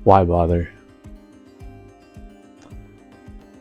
Why bother?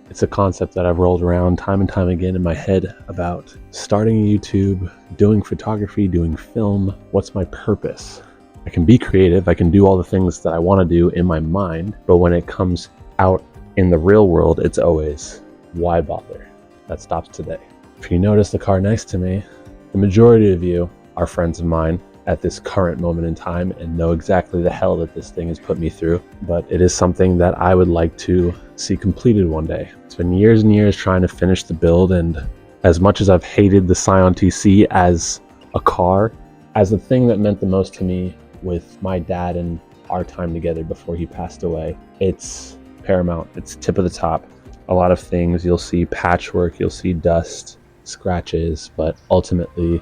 It's a concept that I've rolled around time and time again in my head about starting YouTube, doing photography, doing film. What's my purpose? I can be creative, I can do all the things that I want to do in my mind, but when it comes out in the real world, it's always, why bother? That stops today. If you notice the car next to me, the majority of you are friends of mine at this current moment in time and know exactly the hell that this thing has put me through, but it is something that I would like to see completed one day. It's been years and years trying to finish the build, and as much as I've hated the Scion TC as a car, as the thing that meant the most to me with my dad and our time together before he passed away, it's paramount. It's tip of the top. A lot of things, you'll see patchwork, you'll see dust, scratches, but ultimately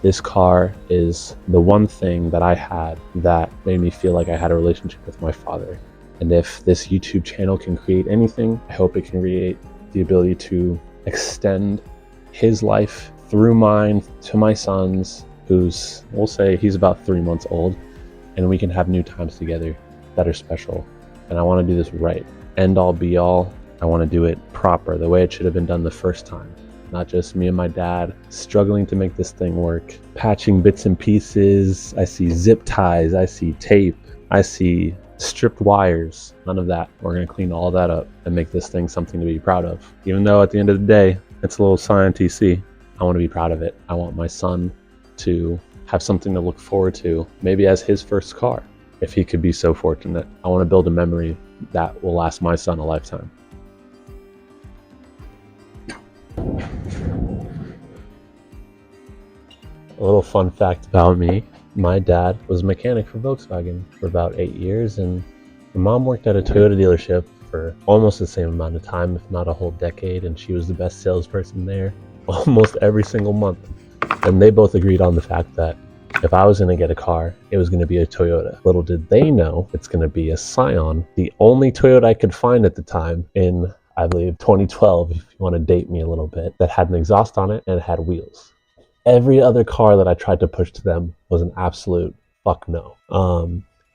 this car is the one thing that I had that made me feel like I had a relationship with my father. And if this YouTube channel can create anything, I hope it can create the ability to extend his life through mine to my son's, who's, we'll say he's about 3 months old, and we can have new times together that are special. And I want to do this right. End all be all. I want to do it proper, the way it should have been done the first time. Not just me and my dad struggling to make this thing work, patching bits and pieces. I see zip ties, I see tape, I see stripped wires. None of that. We're going to clean all that up and make this thing something to be proud of. Even though at the end of the day, it's a little Scion TC, I want to be proud of it. I want my son to have something to look forward to, maybe as his first car, if he could be so fortunate. I want to build a memory that will last my son a lifetime. A little fun fact about me, my dad was a mechanic for Volkswagen for about 8 years, and my mom worked at a Toyota dealership for almost the same amount of time, if not a whole decade, and she was the best salesperson there almost every single month. And they both agreed on the fact that if I was going to get a car, it was going to be a Toyota. Little did they know it's going to be a Scion, the only Toyota I could find at the time in, I believe, 2012, if you want to date me a little bit, that had an exhaust on it and it had wheels. Every other car that I tried to push to them was an absolute fuck no.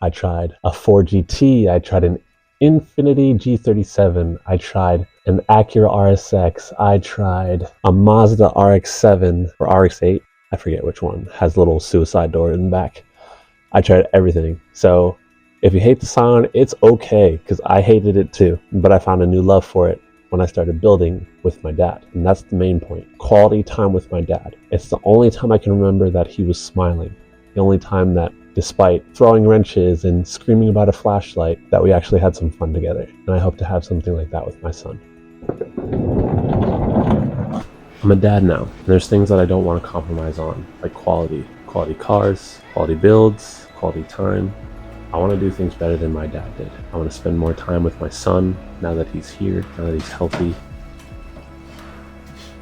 I tried a Ford GT, I tried an Infiniti G37, I tried an Acura RSX, I tried a Mazda RX-7 or RX-8, I forget which one, has a little suicide door in the back. I tried everything. So if you hate the Scion, it's okay, because I hated it too, but I found a new love for it when I started building with my dad. And that's the main point. Quality time with my dad. It's the only time I can remember that he was smiling. The only time that, despite throwing wrenches and screaming about a flashlight, that we actually had some fun together. And I hope to have something like that with my son. I'm a dad now. There's things that I don't want to compromise on, like quality. Quality cars, quality builds, quality time. I want to do things better than my dad did. I want to spend more time with my son now that he's here, now that he's healthy.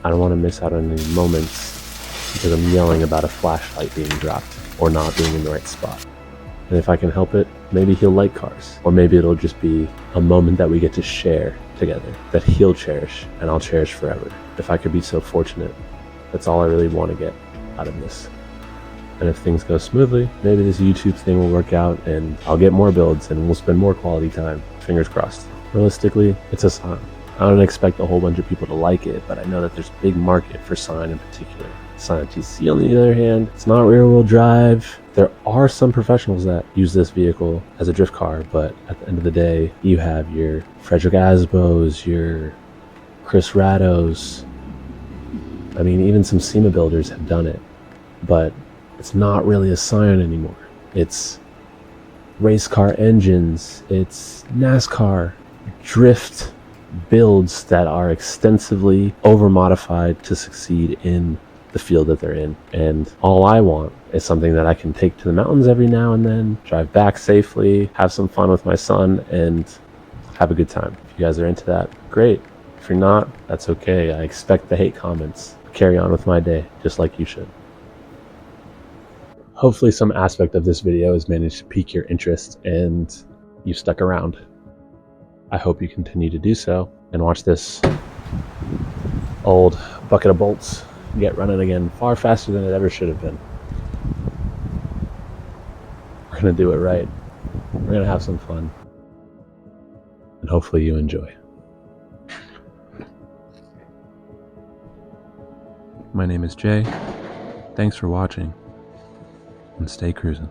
I don't want to miss out on any moments because I'm yelling about a flashlight being dropped or not being in the right spot. And if I can help it, maybe he'll like cars. Or maybe it'll just be a moment that we get to share together that he'll cherish and I'll cherish forever. If I could be so fortunate, that's all I really want to get out of this. And if things go smoothly, maybe this YouTube thing will work out and I'll get more builds and we'll spend more quality time. Fingers crossed. Realistically, it's a Scion. I don't expect a whole bunch of people to like it, but I know that there's a big market for Scion in particular. Scion TC, on the other hand, it's not rear-wheel drive. There are some professionals that use this vehicle as a drift car, but at the end of the day, you have your Frederick Asbos, your Chris Rados. I mean, even some SEMA builders have done it, but it's not really a Scion anymore. It's race car engines, it's NASCAR drift builds that are extensively over-modified to succeed in the field that they're in. And all I want is something that I can take to the mountains every now and then, drive back safely, have some fun with my son, and have a good time. If you guys are into that, great. If you're not, that's okay. I expect the hate comments. Carry on with my day, just like you should. Hopefully some aspect of this video has managed to pique your interest and you stuck around. I hope you continue to do so and watch this old bucket of bolts get running again far faster than it ever should have been. We're gonna do it right. We're gonna have some fun. and hopefully you enjoy. My name is Jay. Thanks for watching, and stay cruising.